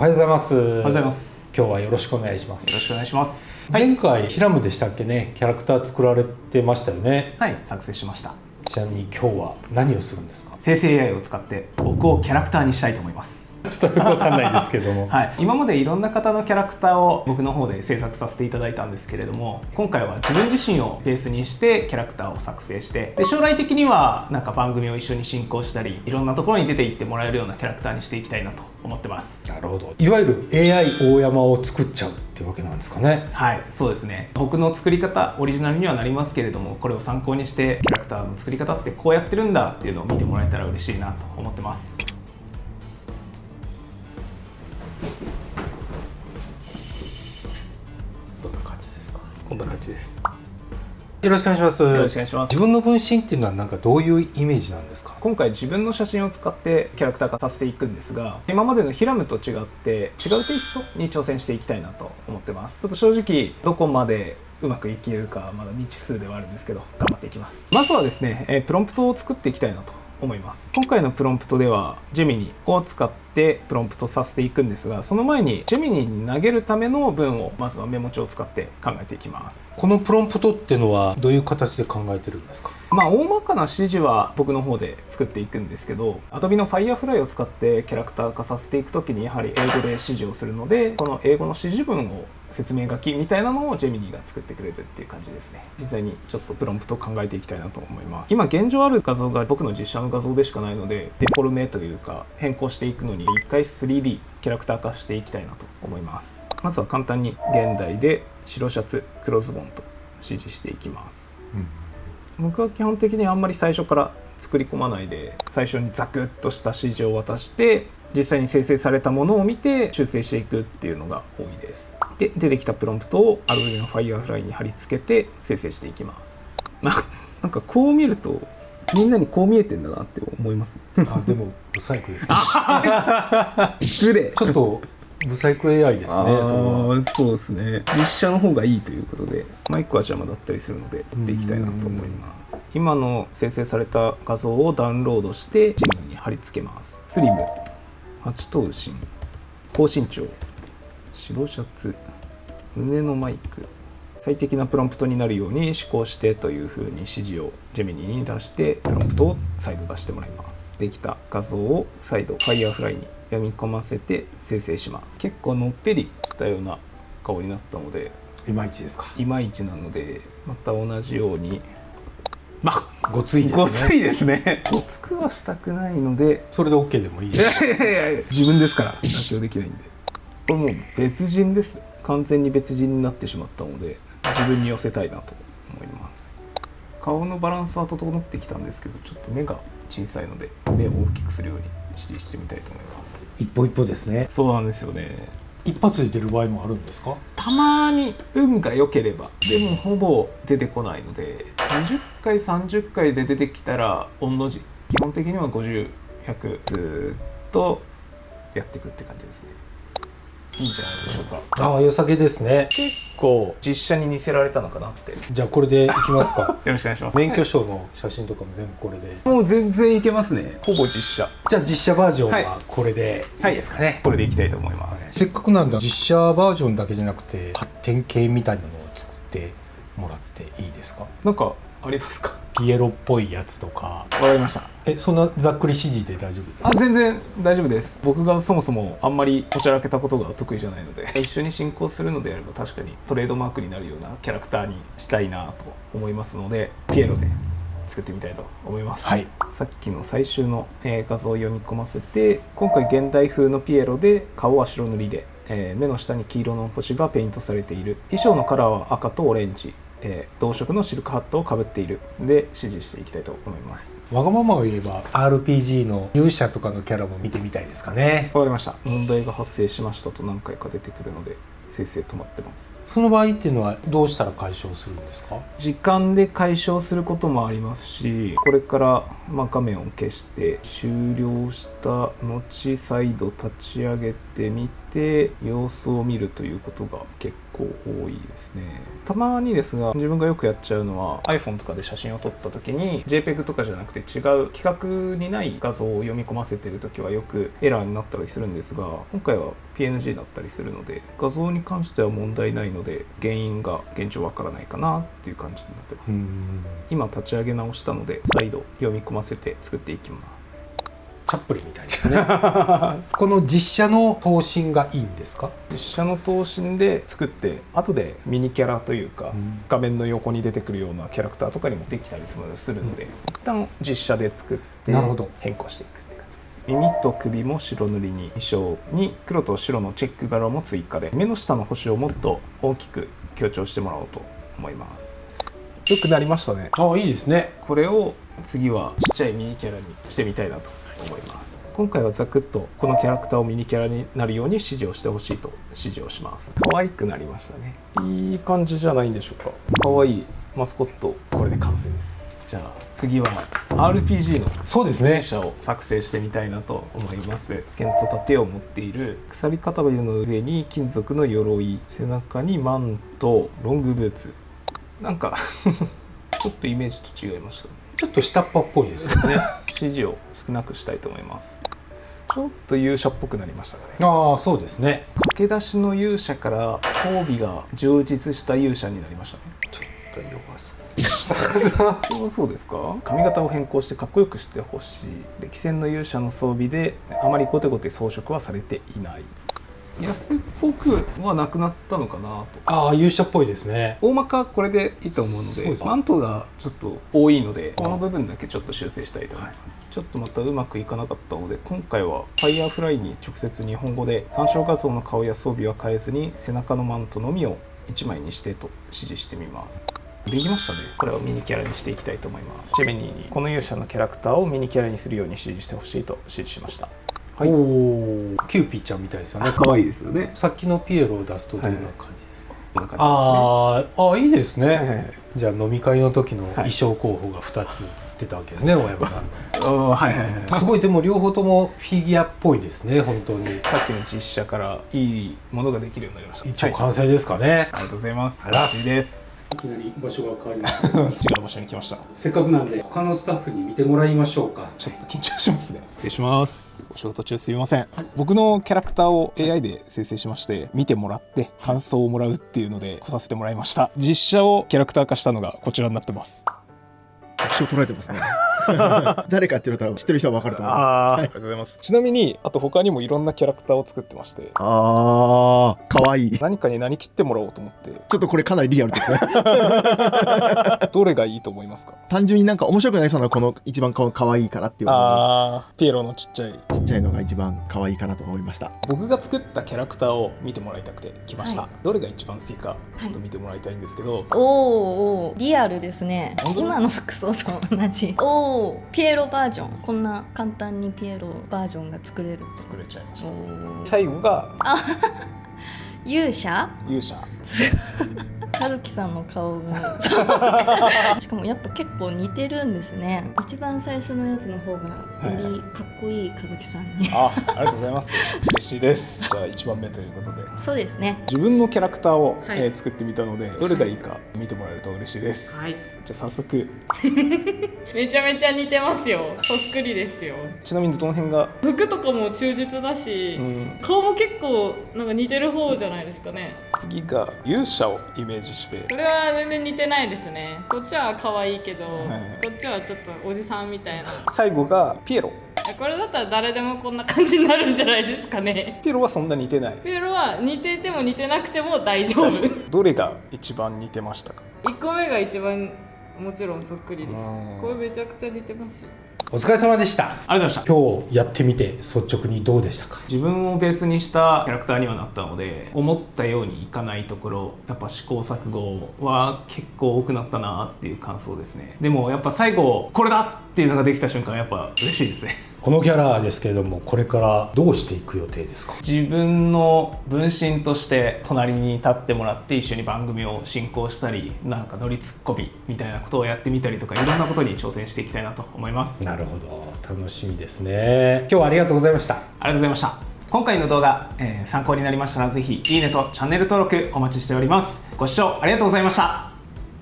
おはようございます。おはようございます。今日はよろしくお願いします。よろしくお願いします。前回ヒラムでしたっけね、キャラクター作られてましたよね。はい、作成しました。ちなみに今日は何をするんですか？生成 AI を使って僕をキャラクターにしたいと思います。ちょっとよくわかんないですけども、はい、今までいろんな方のキャラクターを僕の方で制作させていただいたんですけれども、今回は自分自身をベースにしてキャラクターを作成して、で将来的にはなんか番組を一緒に進行したり、いろんなところに出ていってもらえるようなキャラクターにしていきたいなと思ってます。なるほど。いわゆる AI 大山を作っちゃうっていうわけなんですかね。はい、そうですね。僕の作り方オリジナルにはなりますけれども、これを参考にしてキャラクターの作り方ってこうやってるんだっていうのを見てもらえたら嬉しいなと思ってます。どんな感じですか？こんな感じです。よろしくお願いします。よろしくお願いします。自分の分身っていうのはなんかどういうイメージなんですか？今回自分の写真を使ってキャラクター化させていくんですが、今までのヒラムと違って違うテイストに挑戦していきたいなと思ってます。ちょっと正直どこまでうまくいけるかまだ未知数ではあるんですけど、頑張っていきます。まずはですね、プロンプトを作っていきたいなと思います。今回のプロンプトではジェミニを使ってプロンプトさせていくんですが、その前にジェミニに投げるための文をまずはメモ帳を使って考えていきます。このプロンプトっていうのはどういう形で考えてるんですか？大まかな指示は僕の方で作っていくんですけど、Adobe の Firefly を使ってキャラクター化させていくときにやはり英語で指示をするので、この英語の指示文を説明書きみたいなのをジェミニが作ってくれるっていう感じですね。実際にちょっとプロンプトを考えていきたいなと思います。今現状ある画像が僕の実写の画像でしかないので、デフォルメというか変更していくのに一回 3D キャラクター化していきたいなと思います。まずは簡単に現代で白シャツ黒ズボンと指示していきます。僕は基本的にあんまり最初から作り込まないで、最初にザクッとした指示を渡して実際に生成されたものを見て修正していくっていうのが多いです。で出てきたプロンプトを Adobe の Firefly に貼り付けて生成していきます。なんかこう見るとみんなにこう見えてんだなって思います。あ、でもブサイクですね。失礼。ちょっとブサイク AI ですね。そうですね。実写の方がいいということで、1個は邪魔だったりするのでやっていきたいなと思います。今の生成された画像をダウンロードしてジムに貼り付けます。スリム、8頭身、高身長、白シャツ、胸のマイク、最適なプロンプトになるように指向してという風に指示をジェミニに出してプロンプトを再度出してもらいます。できた画像を再度 Firefly に読み込ませて生成します。結構のっぺりしたような顔になったので、いまいちですか？いまいちなのでまた同じようにごついですね。ごついですね。ごつくはしたくないので、それで OK でもいいです。自分ですから妥協できないんで、これもう別人です。完全に別人になってしまったので自分に寄せたいなと思います。顔のバランスは整ってきたんですけど、ちょっと目が小さいので目を大きくするように指示してみたいと思います。一歩一歩ですね。そうなんですよね。一発で出る場合もあるんですか？たまに運が良ければ、でもほぼ出てこないので、20回30回で出てきたら御の字。基本的には50、100ずっとやっていくって感じですね。いいんじゃないでしょうか。ああ、良さげですね。結構実写に似せられたのかなって。じゃあこれでいきますか。よろしくお願いします。免許証の写真とかも全部これで。もう全然いけますね。ほぼ実写。じゃあ実写バージョンはこれでいいですかね。これでいきたいと思います。せっかくなんで実写バージョンだけじゃなくて発展系みたいなのを作ってもらっていいですか？なんかありますか？ピエロっぽいやつとか。わかりました。そんなざっくり指示で大丈夫ですか？全然大丈夫です。僕がそもそもあんまりこちらけたことが得意じゃないので、一緒に進行するのであれば確かにトレードマークになるようなキャラクターにしたいなと思いますので、ピエロで作ってみたいと思います。はい、さっきの最終の画像を読み込ませて、今回現代風のピエロで顔は白塗りで、目の下に黄色の星がペイントされている。衣装のカラーは赤とオレンジ、同色のシルクハットをかぶっているで指示していきたいと思います。わがままを言えば RPG の勇者とかのキャラも見てみたいですかね。わかりました。問題が発生しましたと何回か出てくるので生成止まってます。その場合っていうのはどうしたら解消するんですか？時間で解消することもありますし、これから画面を消して終了した後再度立ち上げてみて様子を見るということが結構構多いですね。たまにですが、自分がよくやっちゃうのは iPhone とかで写真を撮った時に JPEG とかじゃなくて違う規格にない画像を読み込ませてる時はよくエラーになったりするんですが、今回は PNG だったりするので画像に関しては問題ないので、原因が現状わからないかなっていう感じになってます。今立ち上げ直したので再度読み込ませて作っていきます。チャップリンみたいですねこの実写の頭身がいいんですか？実写の頭身で作って後でミニキャラというか、画面の横に出てくるようなキャラクターとかにもできたりするので、一旦実写で作って変更していくって感じです。耳と首も白塗りに、衣装に黒と白のチェック柄も追加で、目の下の星をもっと大きく強調してもらおうと思います。よくなりましたね。ああ、いいですね。これを次はちっちゃいミニキャラにしてみたいなと思います。今回はざくっとこのキャラクターをミニキャラになるように指示をしてほしいと指示をします。可愛くなりましたね。いい感じじゃないんでしょうか。可愛いマスコット、これで完成です。じゃあ次は RPG のそうですね。勇者を作成してみたいなと思います。剣と盾を持っている、鎖片針の上に金属の鎧、背中にマント、ロングブーツ。なんかちょっとイメージと違いましたね。ちょっと下っ端っぽいですよね指示を少なくしたいと思います。ちょっと勇者っぽくなりましたかね。ああ、そうですね。駆け出しの勇者から装備が充実した勇者になりましたね。ちょっと弱そうそうですか。髪型を変更してかっこよくしてほしい。歴戦の勇者の装備であまりゴテゴテ装飾はされていない。安っぽくはなくなったのかなと。ああ、勇者っぽいですね。大まかこれでいいと思うので、そうですマントがちょっと多いのでこの部分だけちょっと修正したいと思います。ちょっとまたうまくいかなかったので、今回は Firefly に直接日本語で参照画像の顔や装備は変えずに背中のマントのみを1枚にしてと指示してみます。できましたね。これをミニキャラにしていきたいと思います。ジェミニーにこの勇者のキャラクターをミニキャラにするように指示してほしいと指示しました。はい、おお、キューピーちゃんみたいですよね。可愛いですよね。さっきのピエロを出すとどんな感じですか？こんな感ああ、いいですね。じですね。じゃあ飲み会の時の衣装候補が2つ出たわけですね、大山さんの。はいはいはい。すごい、でも両方ともフィギュアっぽいですね、本当に。さっきの実写からいいものができるようになりました。一応完成ですかね。ありがとうございます。嬉しいです。いきなり場所が変わりました。違う場所に来ました。せっかくなんで他のスタッフに見てもらいましょうか。ちょっと緊張しますね。失礼します。お仕事中すみません。僕のキャラクターを AI で生成しまして、見てもらって感想をもらうっていうので来させてもらいました。実写をキャラクター化したのがこちらになってます。一応捉えてますね。誰かって言ったら知ってる人は分かると思います。ありがとうございます。ちなみにあと他にもいろんなキャラクターを作ってまして、かわいい。何かになりきってもらおうと思ってちょっとこれかなりリアルですね。どれがいいと思いますか？単純になんか面白くなりそうなこの一番かわいいかなっていうのピエロのちっちゃいちっちゃいのが一番かわいいかなと思いました。僕が作ったキャラクターを見てもらいたくて来ました、はい、どれが一番好きかちょっと見てもらいたいんですけど、おーリアルですね。今の服装と同じ。おーピエロバージョン。こんな簡単にピエロバージョンが作れる。作れちゃいました。最後が勇者和樹さんの顔がしかもやっぱ結構似てるんですね。一番最初のやつの方がよりかっこいい和樹さんにありがとうございます。嬉しいです。じゃあ1番目ということで、そうですね。自分のキャラクターを、はい作ってみたので、どれがいいか見てもらえると嬉しいです、はい、じゃあ早速めちゃめちゃ似てますよ。そっくりですよ。ちなみにどの辺が服とかも忠実だし、顔も結構なんか似てる方じゃないですかね。次が勇者をイメージして、これは全然似てないですね。こっちは可愛いけど、いこっちはちょっとおじさんみたいな。最後がピエロ。これだったら誰でもこんな感じになるんじゃないですかね。ピエロはそんな似てない。ピエロは似てても似てなくても大丈夫。どれが一番似てましたか1個目が一番もちろんそっくりです。これめちゃくちゃ似てます。お疲れ様でした。ありがとうございました。今日やってみて率直にどうでしたか？自分をベースにしたキャラクターにはなったので、思ったようにいかないところ、やっぱ試行錯誤は結構多くなったなっていう感想ですね。でもやっぱ最後これだっていうのができた瞬間やっぱ嬉しいですね。このキャラですけれども、これからどうしていく予定ですか？自分の分身として隣に立ってもらって一緒に番組を進行したり、なんか乗りツッコミみたいなことをやってみたりとか、いろんなことに挑戦していきたいなと思います。なるほど、楽しみですね。今日はありがとうございました。ありがとうございました。今回の動画、参考になりましたらぜひいいねとチャンネル登録お待ちしております。ご視聴ありがとうございました。